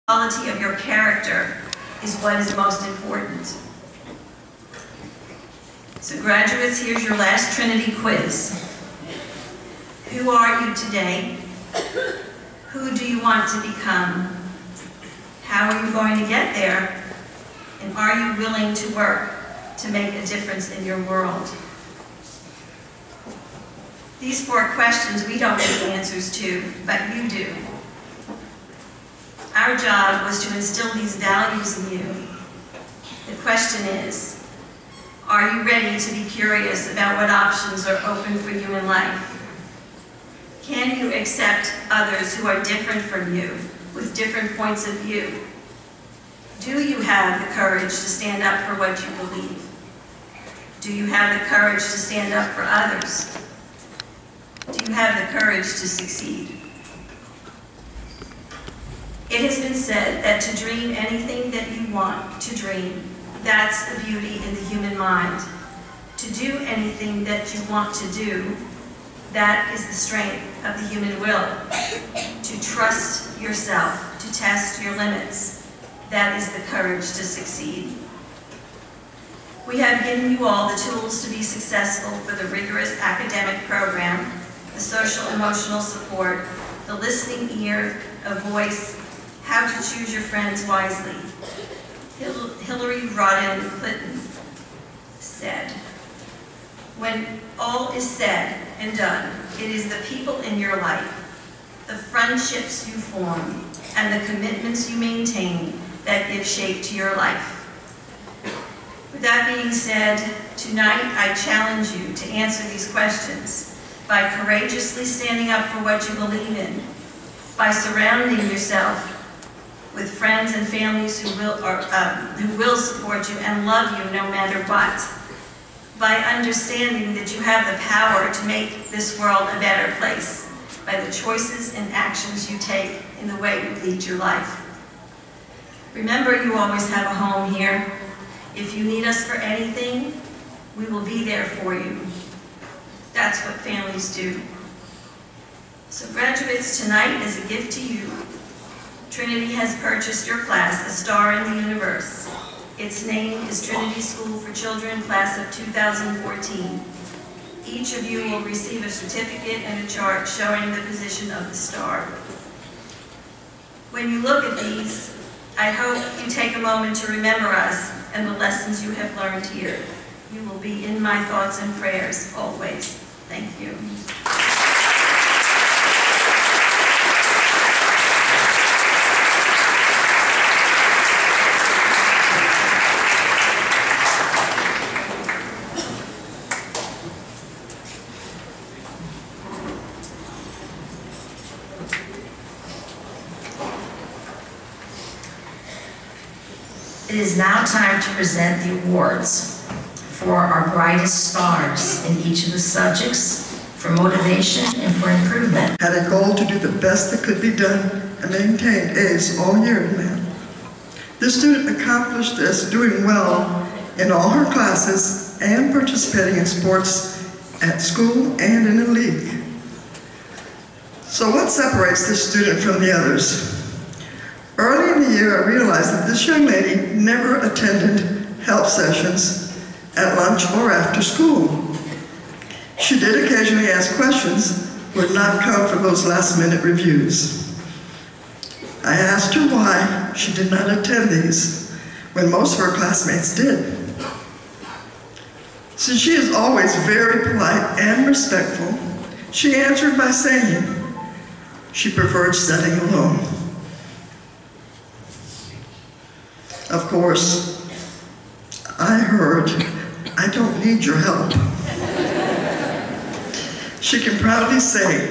quality of your character is what is most important. So graduates, here's your last Trinity quiz. Who are you today? Who do you want to become? How are you going to get there? And are you willing to work to make a difference in your world? These 4 questions we don't know the answers to, but you do. Our job was to instill these values in you. The question is, are you ready to be curious about what options are open for you in life? Can you accept others who are different from you, with different points of view? Do you have the courage to stand up for what you believe? Do you have the courage to stand up for others? Do you have the courage to succeed? It has been said that to dream anything that you want to dream, that's the beauty in the human mind. To do anything that you want to do, that is the strength of the human will. To trust yourself, to test your limits, that is the courage to succeed. We have given you all the tools to be successful for the rigorous academic program, the social-emotional support, the listening ear, a voice, how to choose your friends wisely. Hillary Rodham Clinton said, "When all is said and done, it is the people in your life, the friendships you form, and the commitments you maintain that give shape to your life." With that being said, tonight I challenge you to answer these questions by courageously standing up for what you believe in, by surrounding yourself with friends and families who will support you and love you no matter what, by understanding that you have the power to make this world a better place by the choices and actions you take in the way you lead your life. Remember, you always have a home here. If you need us for anything, we will be there for you. That's what families do. So graduates, tonight is a gift to you. Trinity has purchased your class a star in the universe. Its name is Trinity School for Children, class of 2014. Each of you will receive a certificate and a chart showing the position of the star. When you look at these, I hope you take a moment to remember us and the lessons you have learned here. You will be in my thoughts and prayers always. Thank you. It is now time to present the awards for our brightest stars in each of the subjects, for motivation and for improvement. Had a goal to do the best that could be done and maintained A's all year in math. This student accomplished this doing well in all her classes and participating in sports at school and in a league. So what separates this student from the others? Early in the year, I realized that this young lady never attended help sessions at lunch or after school. She did occasionally ask questions, would not come for those last-minute reviews. I asked her why she did not attend these, when most of her classmates did. Since she is always very polite and respectful, she answered by saying she preferred studying alone. Of course, I heard, "I don't need your help." She can proudly say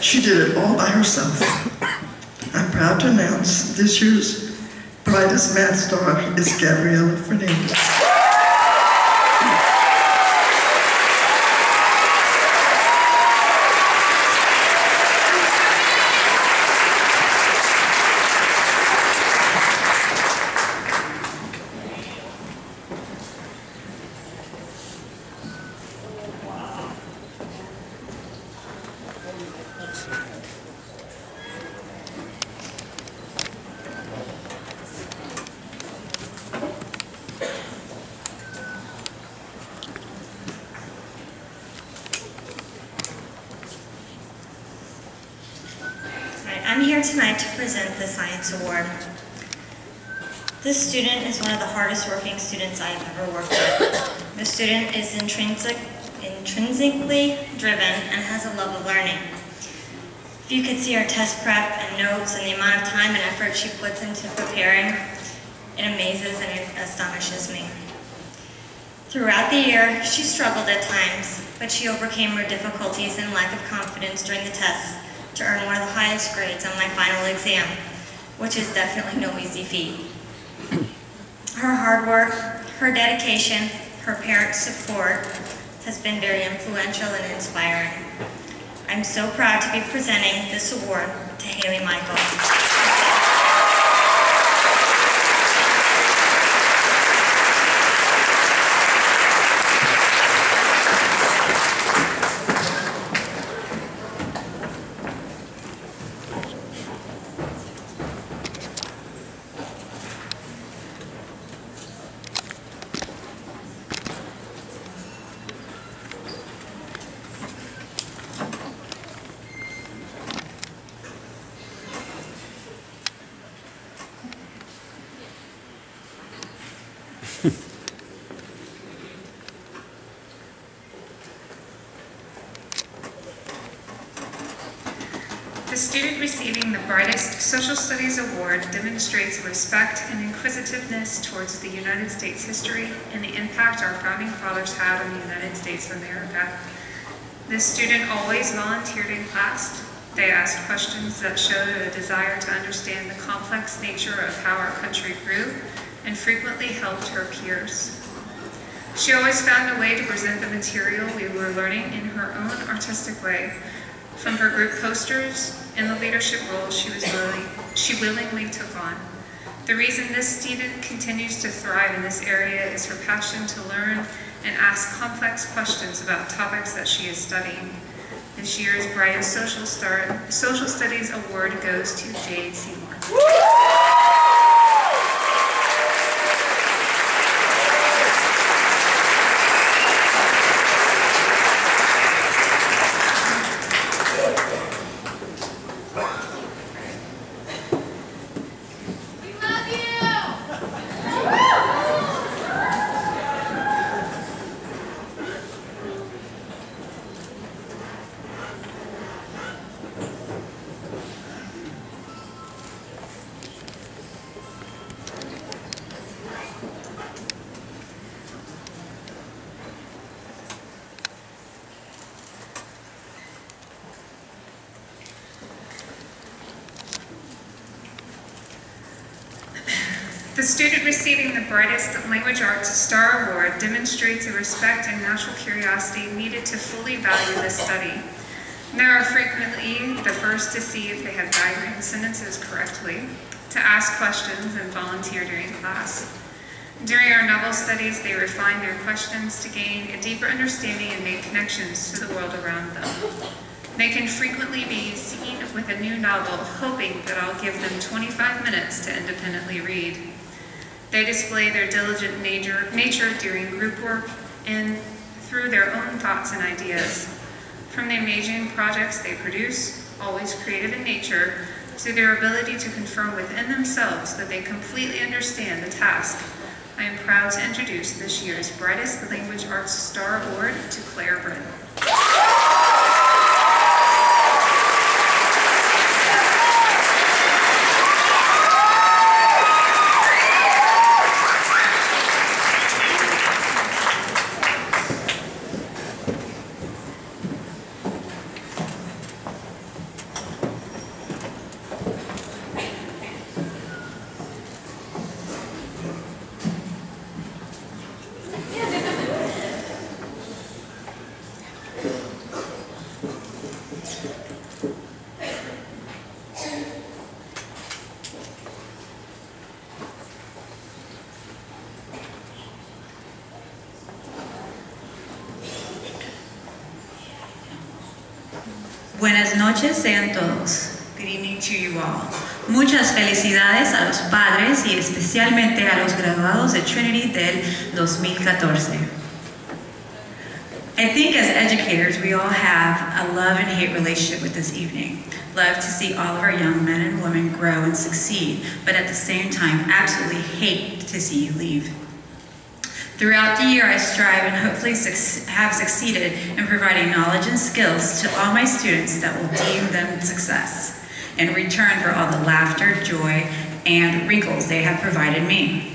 she did it all by herself. I'm proud to announce this year's brightest math star is Gabriela Fernandez. here tonight to present the Science Award. This student is one of the hardest working students I have ever worked with. The student is intrinsically driven and has a love of learning. If you could see her test prep and notes and the amount of time and effort she puts into preparing, it amazes and it astonishes me. Throughout the year, she struggled at times, but she overcame her difficulties and lack of confidence during the tests to earn one of the highest grades on my final exam, which is definitely no easy feat. Her hard work, her dedication, her parents' support has been very influential and inspiring. I'm so proud to be presenting this award to Haley Michael. The student receiving the Brightest Social Studies Award demonstrates respect and inquisitiveness towards the United States history and the impact our founding fathers had on the United States of America. This student always volunteered in class. They asked questions that showed a desire to understand the complex nature of how our country grew and frequently helped her peers. She always found a way to present the material we were learning in her own artistic way. From her group posters and the leadership roles she willingly took on. The reason this student continues to thrive in this area is her passion to learn and ask complex questions about topics that she is studying. This year's Brightest Social Studies Award goes to Jade Seymour. The student receiving the Brightest Language Arts Star Award demonstrates a respect and natural curiosity needed to fully value this study. They are frequently the first to see if they have diagrammed sentences correctly, to ask questions and volunteer during class. During our novel studies, they refine their questions to gain a deeper understanding and make connections to the world around them. They can frequently be seen with a new novel, hoping that I'll give them 25 minutes to independently read. They display their diligent nature during group work and through their own thoughts and ideas. From the amazing projects they produce, always creative in nature, to their ability to confirm within themselves that they completely understand the task, I am proud to introduce this year's Brightest Language Arts Star Award to Claire Britton. Buenas noches sean todos. Good evening to you all. Muchas felicidades a los padres y especialmente a los graduados de Trinity del 2014. I think as educators, we all have a love and hate relationship with this evening. Love to see all of our young men and women grow and succeed, but at the same time, absolutely hate to see you leave. Throughout the year, I strive and hopefully have succeeded in providing knowledge and skills to all my students that will deem them success, in return for all the laughter, joy, and wrinkles they have provided me.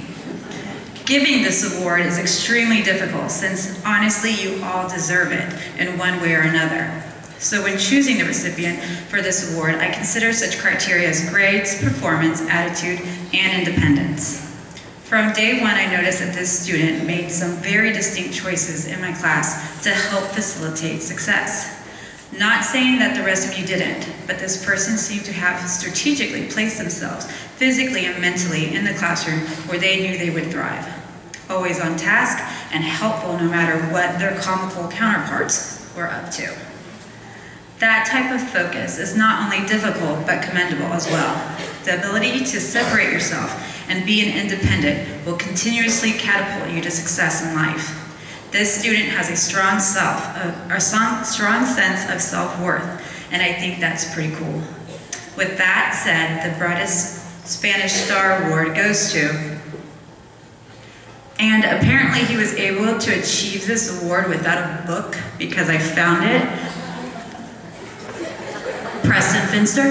Giving this award is extremely difficult since honestly you all deserve it in one way or another. So when choosing the recipient for this award, I consider such criteria as grades, performance, attitude, and independence. From day one, I noticed that this student made some very distinct choices in my class to help facilitate success. Not saying that the rest of you didn't, but this person seemed to have strategically placed themselves physically and mentally in the classroom where they knew they would thrive. Always on task and helpful no matter what their comical counterparts were up to. That type of focus is not only difficult but commendable as well. The ability to separate yourself and be an independent will continuously catapult you to success in life. This student has a strong strong sense of self-worth, and I think that's pretty cool. With that said, the Brightest Spanish Star Award goes to, and apparently he was able to achieve this award without a book because I found it. Preston Finster.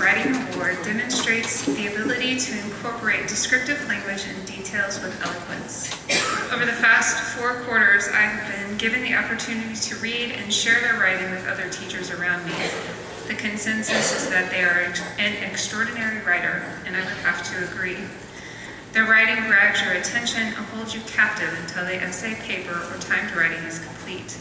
Writing Award demonstrates the ability to incorporate descriptive language and details with eloquence. Over the past 4 quarters, I have been given the opportunity to read and share their writing with other teachers around me. The consensus is that they are an extraordinary writer, and I would have to agree. Their writing grabs your attention and holds you captive until the essay, paper, or timed writing is complete.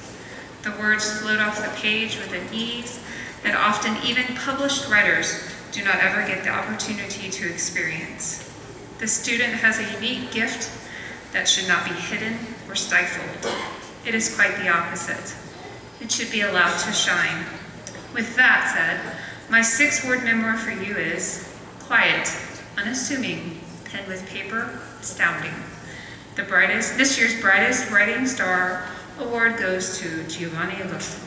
The words float off the page with an ease that often even published writers do not ever get the opportunity to experience. The student has a unique gift that should not be hidden or stifled. It is quite the opposite. It should be allowed to shine. With that said, my 6-word memoir for you is quiet, unassuming, pen with paper, astounding. This year's Brightest Writing Star Award goes to Giovanni Agosto.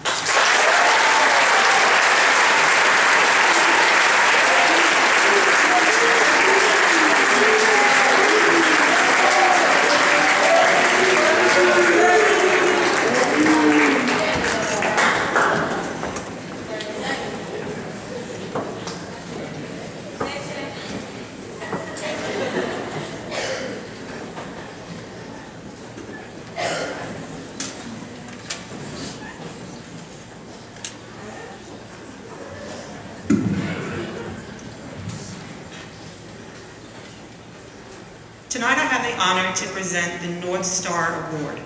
Tonight I have the honor to present the North Star Award.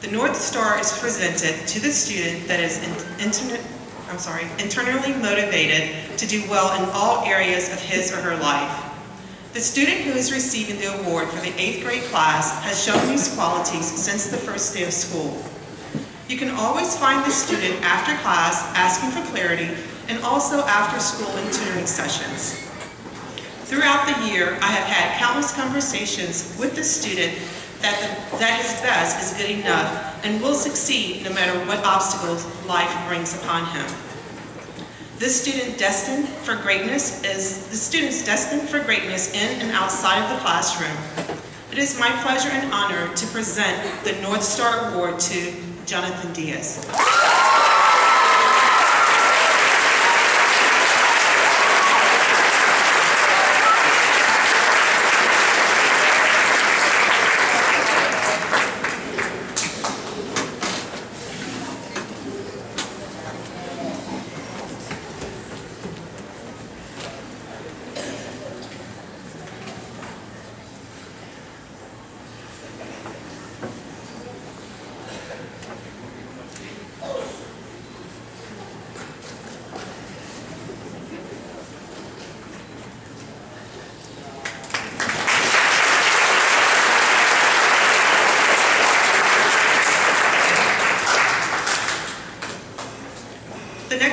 The North Star is presented to the student that is internally motivated to do well in all areas of his or her life. The student who is receiving the award for the 8th grade class has shown these qualities since the first day of school. You can always find the student after class asking for clarity and also after school and tutoring sessions. Throughout the year, I have had countless conversations with the student that his best is good enough and will succeed no matter what obstacles life brings upon him. This student destined for greatness is the students destined for greatness in and outside of the classroom. It is my pleasure and honor to present the North Star Award to Jonathan Diaz.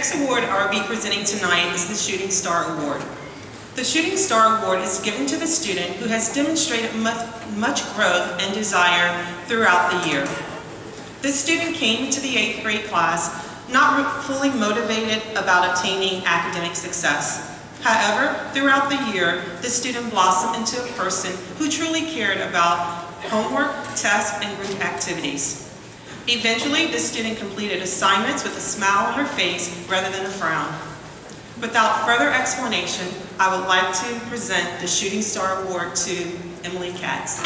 next award I'll be presenting tonight is the Shooting Star Award. The Shooting Star Award is given to the student who has demonstrated much growth and desire throughout the year. This student came into the 8th grade class not fully motivated about attaining academic success. However, throughout the year, the student blossomed into a person who truly cared about homework, tests, and group activities. Eventually, the student completed assignments with a smile on her face rather than a frown. Without further explanation, I would like to present the Shooting Star Award to Emily Katz.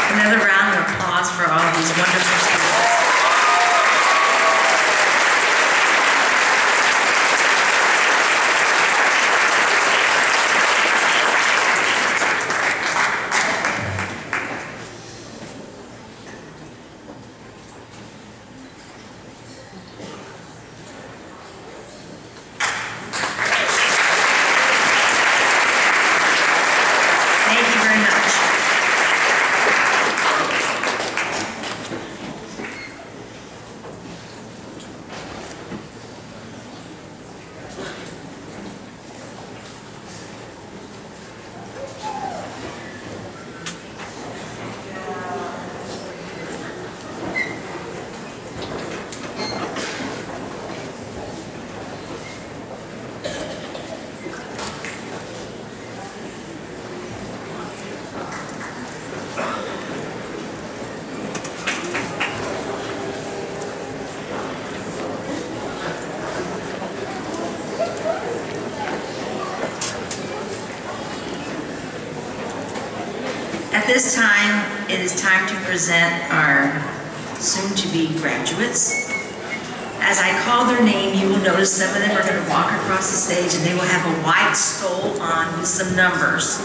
Another round of applause for all these wonderful students. Thank you very much. At this time, it is time to present our soon-to-be graduates. As I call their name, you will notice some of them are going to walk across the stage and they will have a white stole on with some numbers.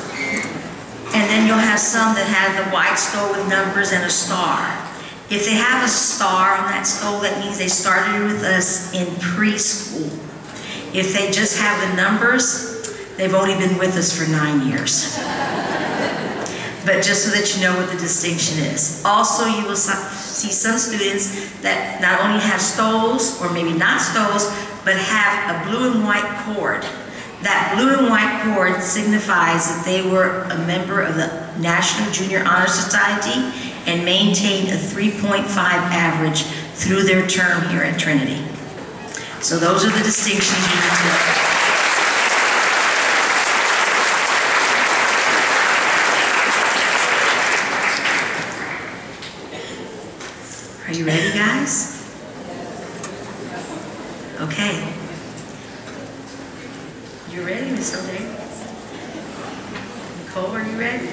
And then you'll have some that have the white stole with numbers and a star. If they have a star on that stole, that means they started with us in preschool. If they just have the numbers, they've only been with us for 9 years. But just so that you know what the distinction is. Also, you will see some students that not only have stoles, or maybe not stoles, but have a blue and white cord. That blue and white cord signifies that they were a member of the National Junior Honor Society and maintained a 3.5 average through their term here at Trinity. So those are the distinctions you need to know. Are you ready, guys? Okay. You ready, Miss O'Day? Nicole, are you ready?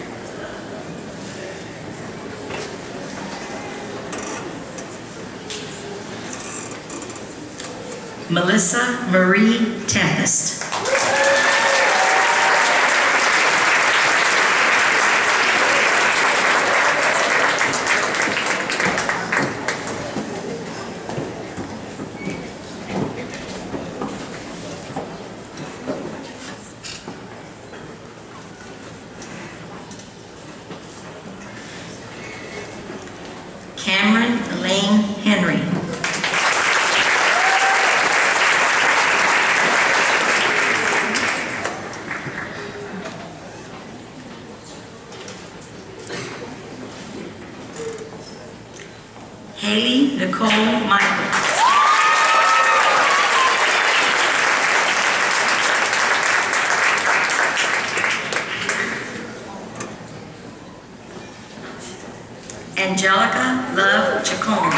Melissa Marie Tempest. Cameron Elaine Henry. Haley Nicole Michael. Angelica Love Chacon.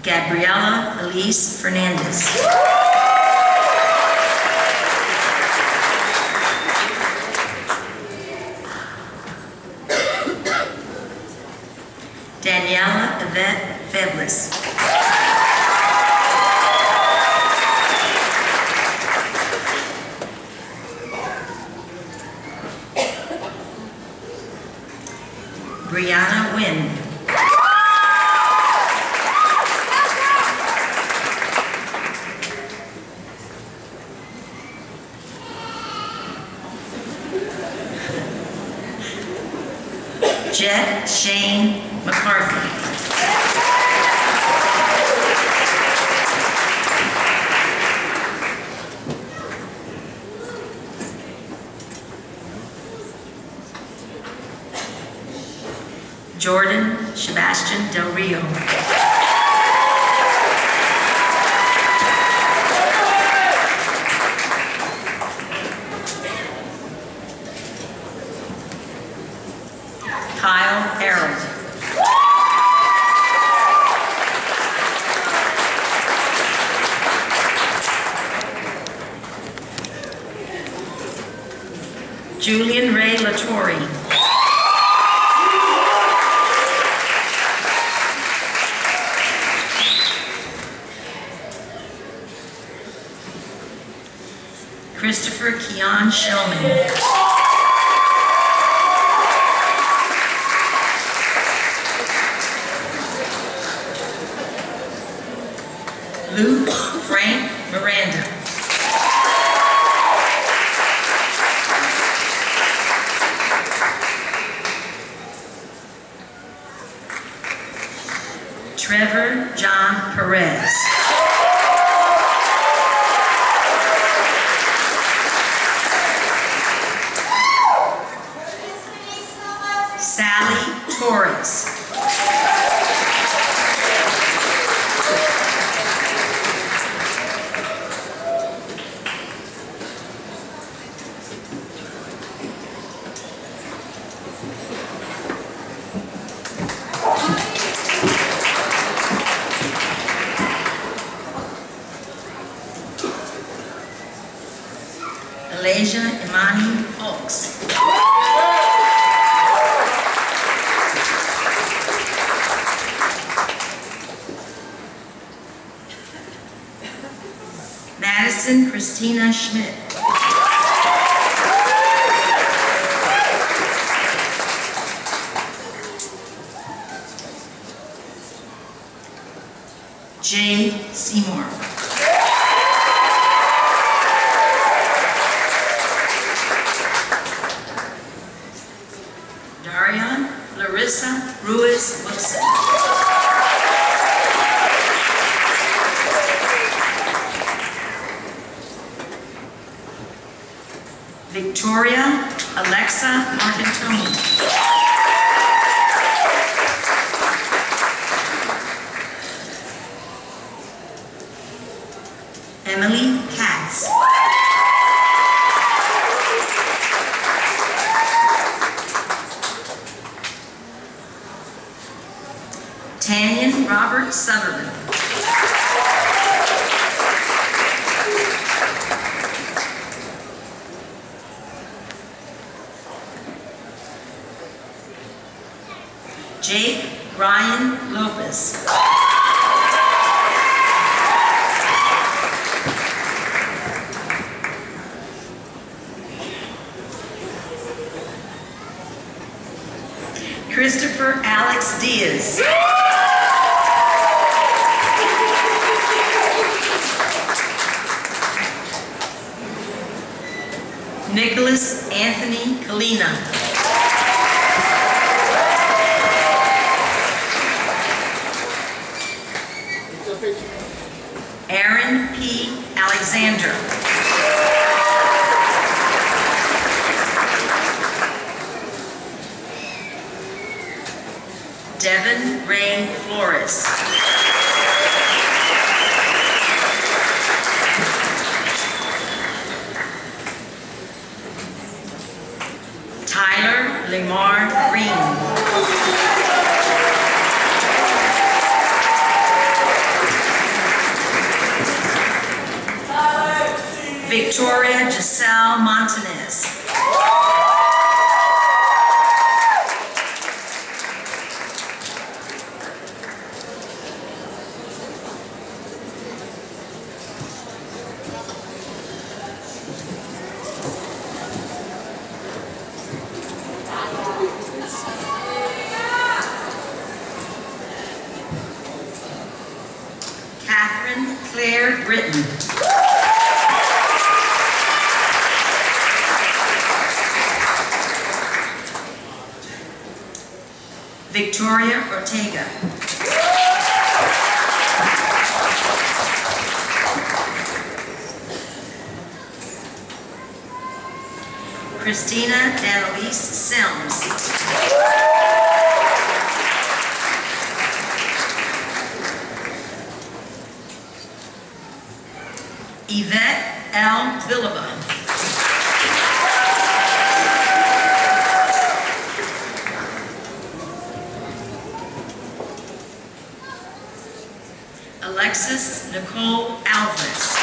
Gabriela Elise Fernandez. Daniela Yvette Feblis. Brianna Wynn. Jet Shane McCarthy. Jordan Sebastian Del Rio. Kyle Harold. Julian Ray Latorre. Christopher Keon Shellman. Luke Frank Miranda. Trevor John Perez. Sally Torres. Elijah Imani Oaks. Madison Christina Schmidt. Jay Seymour. Darian Larissa Ruiz Wilson. Victoria Alexa Martintoni. Emily Katz. Tanyan Robert Sutherland. Jake Ryan Lopez. Christopher Alex Diaz. Nicholas Anthony Kalina. Aaron P. Alexander. Devin Ray Flores. Tyler Lamar Green. Victoria Giselle Montanez. Catherine Claire Britton. Victoria Ortega. Christina Annalise Sims. Yvette L. Villaba. Alexis Nicole Alvarez.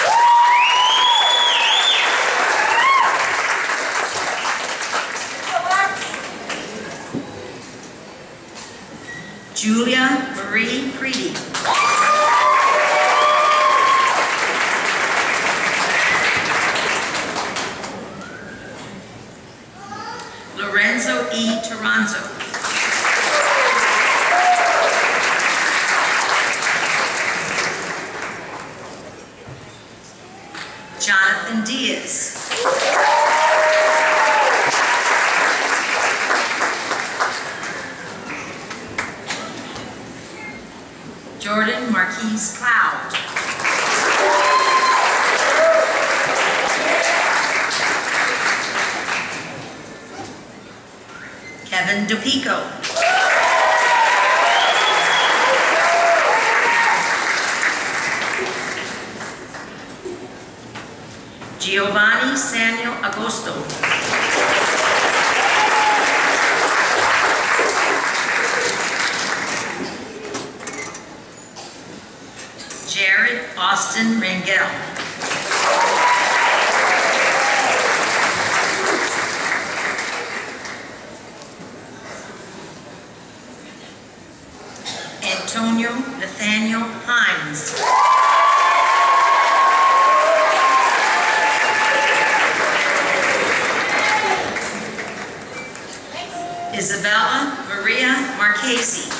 Julia Marie Creedy. Lorenzo E. Toronto. Jonathan Diaz. Jordan Marquise Cloud. Kevin DePico. Giovanni Samuel Agosto. Jared Austin Rangel. Antonio Nathaniel Hines. Isabella Maria Marchesi.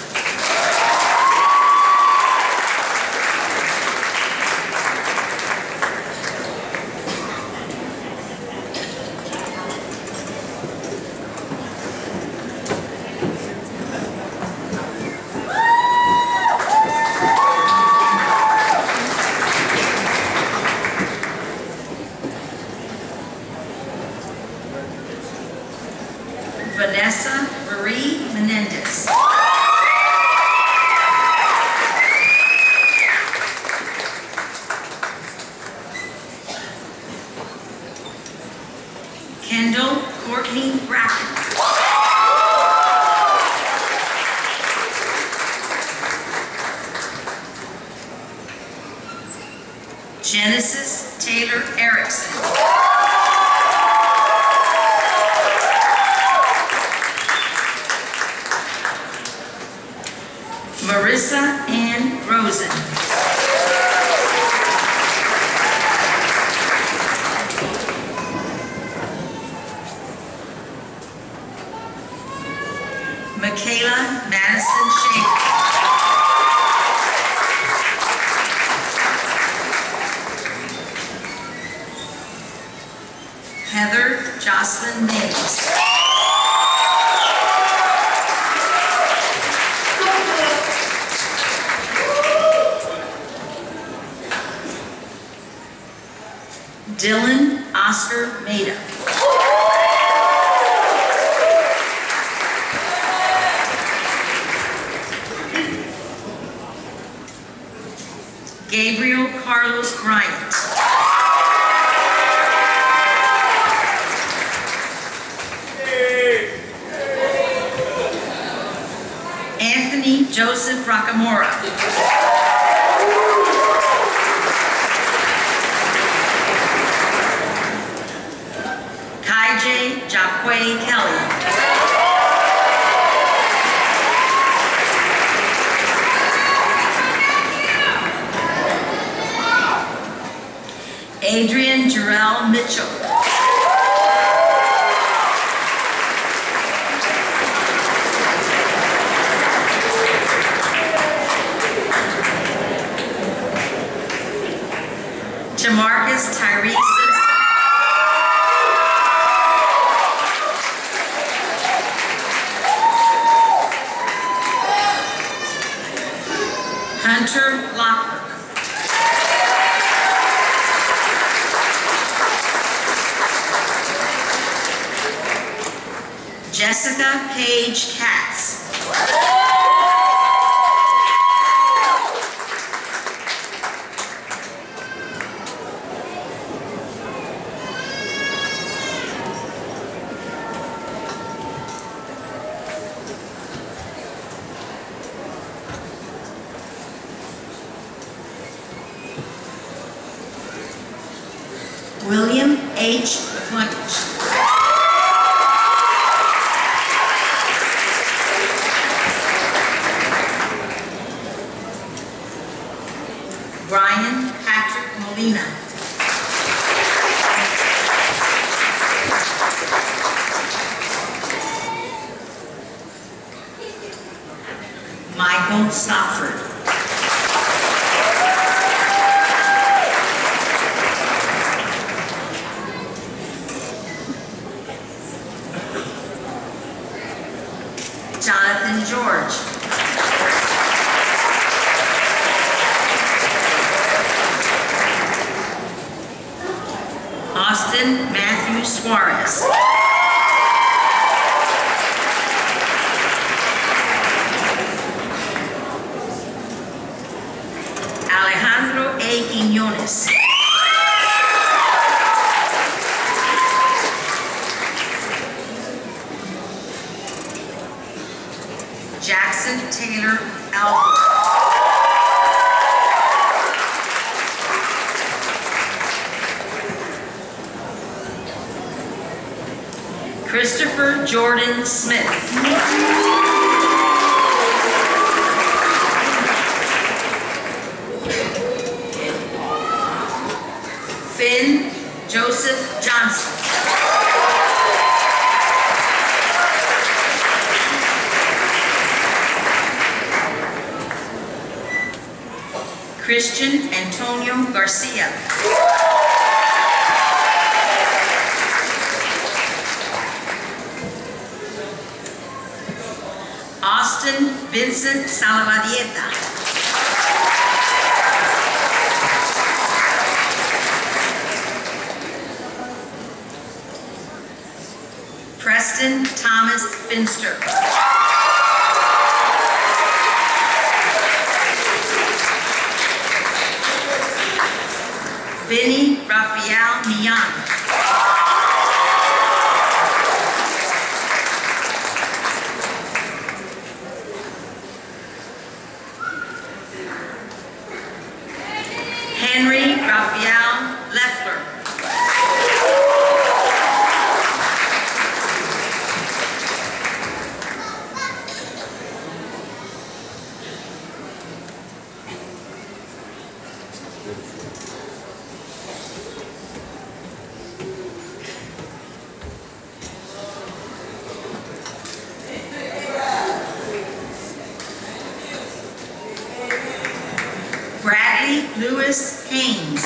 Vanessa Marie Menendez. Kendall Courtney Bracken. Genesis Taylor Erickson. Marissa Ann Rosen. Michaela Madison Schaefer. Heather Jocelyn Mays. Dylan Oscar Maida. Gabriel Carlos Bryant. Anthony Joseph Rockamora. Noel Mitchell. Jamarcus Tyree Simpson. Hunter Locker. Jessica Paige Katz. William H. Plunkett. Brian Patrick Molina. Michael Stopford. Jonathan George. Austin Matthew Suarez. Alejandro A. Quiñones. Jackson Taylor Albert. Christopher Jordan Smith. Finn Joseph Johnson. Christian Antonio Garcia. Austin Vincent Salavadieta. Preston Thomas Finster. Vinny Rafael Millán. Henry Rafael Leffler. Bradley Lewis Haynes.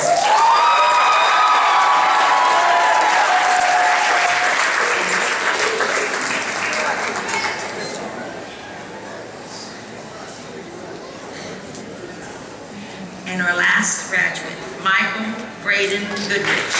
And our last graduate, Michael Braden Goodrich.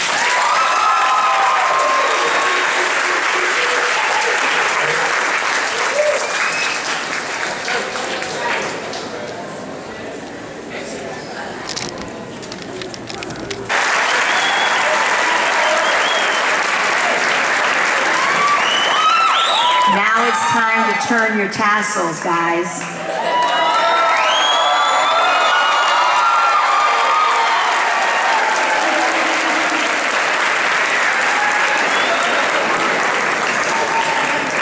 Now it's time to turn your tassels, guys.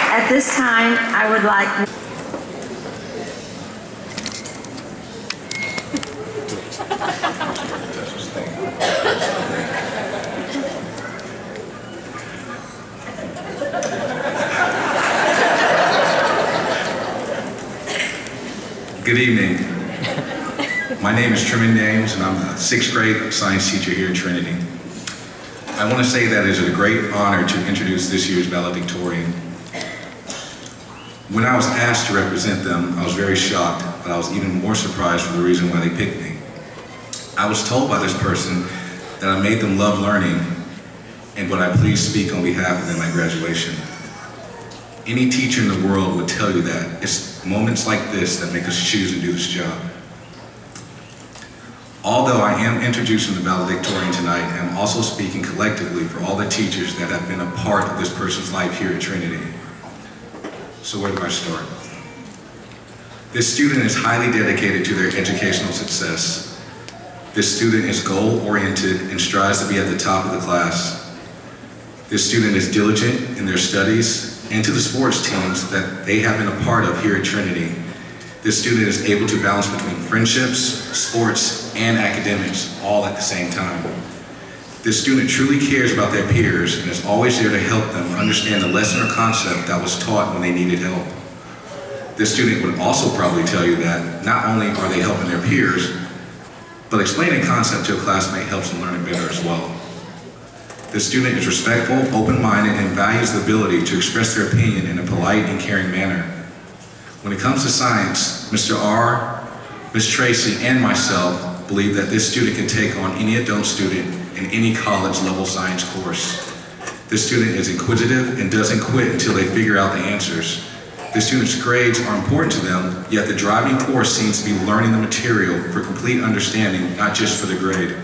At this time, I would like... Good evening. My name is Trinity James, and I'm a 6th grade science teacher here at Trinity. I want to say that it is a great honor to introduce this year's valedictorian. When I was asked to represent them, I was very shocked, but I was even more surprised for the reason why they picked me. I was told by this person that I made them love learning, and would I please speak on behalf of them at graduation. Any teacher in the world would tell you that. It's moments like this that make us choose to do this job. Although I am introducing the valedictorian tonight, I'm also speaking collectively for all the teachers that have been a part of this person's life here at Trinity. So where do I start? This student is highly dedicated to their educational success. This student is goal-oriented and strives to be at the top of the class. This student is diligent in their studies and to the sports teams that they have been a part of here at Trinity. This student is able to balance between friendships, sports, and academics all at the same time. This student truly cares about their peers and is always there to help them understand the lesson or concept that was taught when they needed help. This student would also probably tell you that not only are they helping their peers, but explaining a concept to a classmate helps them learn it better as well. This student is respectful, open-minded, and values the ability to express their opinion in a polite and caring manner. When it comes to science, Mr. R, Ms. Tracy, and myself believe that this student can take on any adult student in any college-level science course. This student is inquisitive and doesn't quit until they figure out the answers. This student's grades are important to them, yet the driving force seems to be learning the material for complete understanding, not just for the grade.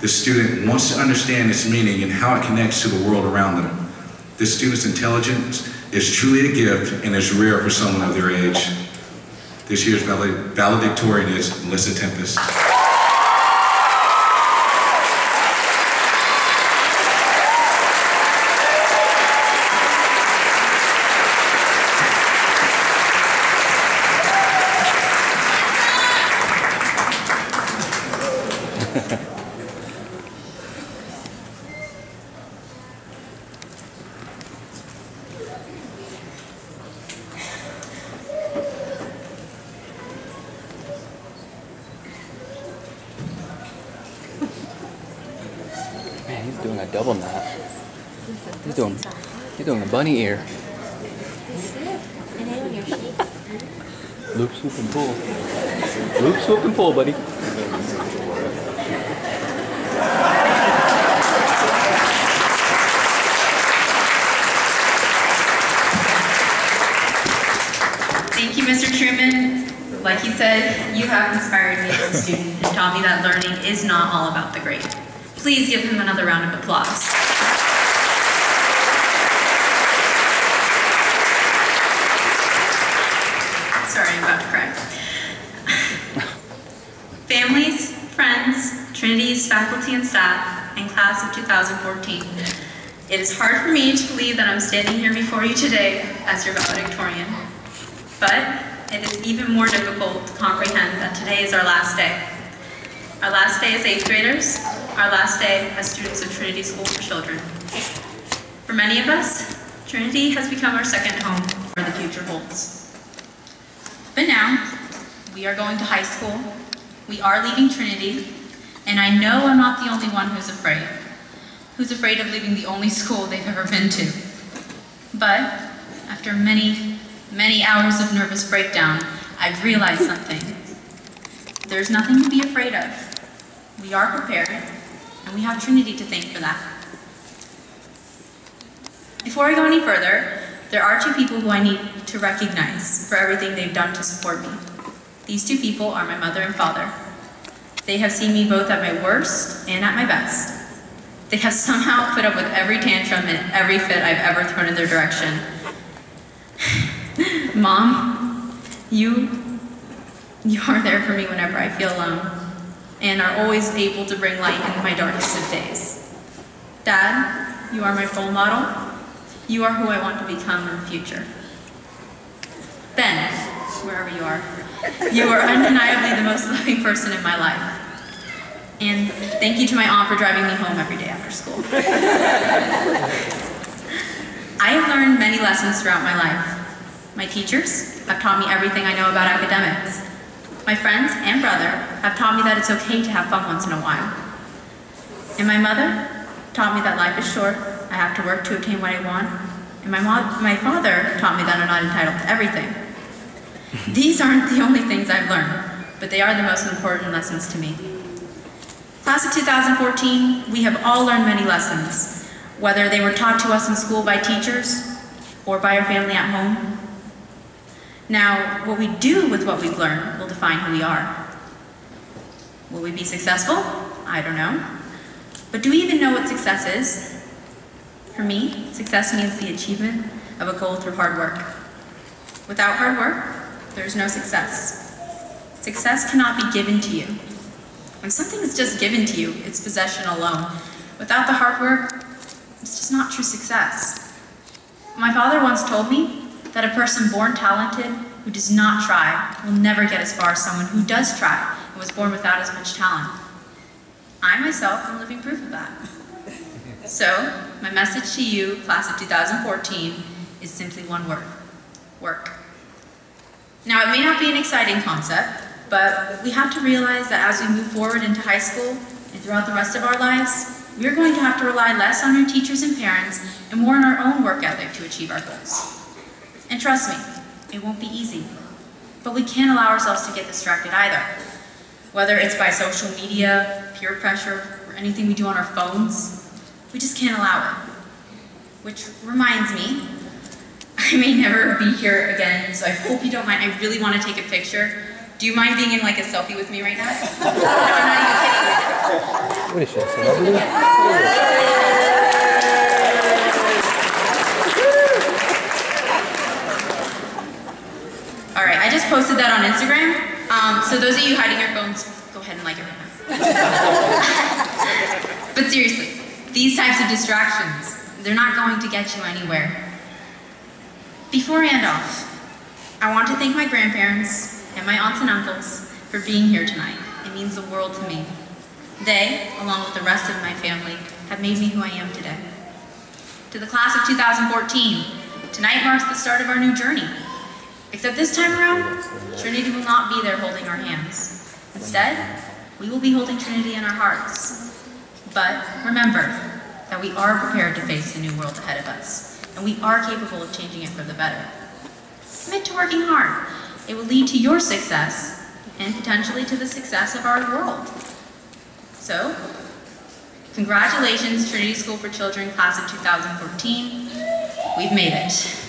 This student wants to understand its meaning and how it connects to the world around them. This student's intelligence is truly a gift and is rare for someone of their age. This year's valedictorian is Melissa Tempest. Man, he's doing a double knot. He's doing a bunny ear. Loop, swoop, and pull. Loop, swoop, and pull, buddy. Thank you, Mr. Truman. Like he said, you have inspired me as a student and taught me that learning is not all about the grade. Please give him another round of applause. Sorry, I'm about to cry. Families, friends, Trinity's faculty and staff, and class of 2014, it is hard for me to believe that I'm standing here before you today as your valedictorian. But it is even more difficult to comprehend that today is our last day. Our last day as 8th graders, our last day as students of Trinity School for Children. For many of us, Trinity has become our second home where the future holds. But now, we are going to high school, we are leaving Trinity, and I know I'm not the only one who's afraid of leaving the only school they've ever been to. But after many hours of nervous breakdown, I've realized something. There's nothing to be afraid of. We are prepared, and we have Trinity to thank for that. Before I go any further, there are two people who I need to recognize for everything they've done to support me. These two people are my mother and father. They have seen me both at my worst and at my best. They have somehow put up with every tantrum and every fit I've ever thrown in their direction. Mom, you are there for me whenever I feel alone, and are always able to bring light in my darkest of days. Dad, you are my role model. You are who I want to become in the future. Ben, wherever you are undeniably the most loving person in my life. And thank you to my aunt for driving me home every day after school. I have learned many lessons throughout my life. My teachers have taught me everything I know about academics. My friends and brother have taught me that it's okay to have fun once in a while. And my mother taught me that life is short, I have to work to obtain what I want. And my father taught me that I'm not entitled to everything. These aren't the only things I've learned, but they are the most important lessons to me. Class of 2014, we have all learned many lessons, whether they were taught to us in school by teachers or by our family at home. Now, what we do with what we've learned will define who we are. Will we be successful? I don't know. But do we even know what success is? For me, success means the achievement of a goal through hard work. Without hard work, there's no success. Success cannot be given to you. When something is just given to you, it's possession alone. Without the hard work, it's just not true success. My father once told me that a person born talented who does not try will never get as far as someone who does try and was born without as much talent. I myself am living proof of that. So, my message to you, class of 2014, is simply one word: work. Now, it may not be an exciting concept, but we have to realize that as we move forward into high school and throughout the rest of our lives, we are going to have to rely less on our teachers and parents and more on our own work ethic to achieve our goals. And trust me, it won't be easy, but we can't allow ourselves to get distracted either. Whether it's by social media, peer pressure, or anything we do on our phones, we just can't allow it. Which reminds me, I may never be here again, so I hope you don't mind. I really want to take a picture. Do you mind being in like a selfie with me right now? I'm not even kidding. What is she, a celebrity? All right, I just posted that on Instagram. So those of you hiding your phones, go ahead and like it right now. But seriously, these types of distractions, they're not going to get you anywhere. Before I end off, I want to thank my grandparents and my aunts and uncles for being here tonight. It means the world to me. They, along with the rest of my family, have made me who I am today. To the class of 2014, tonight marks the start of our new journey. Except this time around, Trinity will not be there holding our hands. Instead, we will be holding Trinity in our hearts. But remember that we are prepared to face the new world ahead of us, and we are capable of changing it for the better. Commit to working hard. It will lead to your success, and potentially to the success of our world. So, congratulations, Trinity School for Children, class of 2014. We've made it.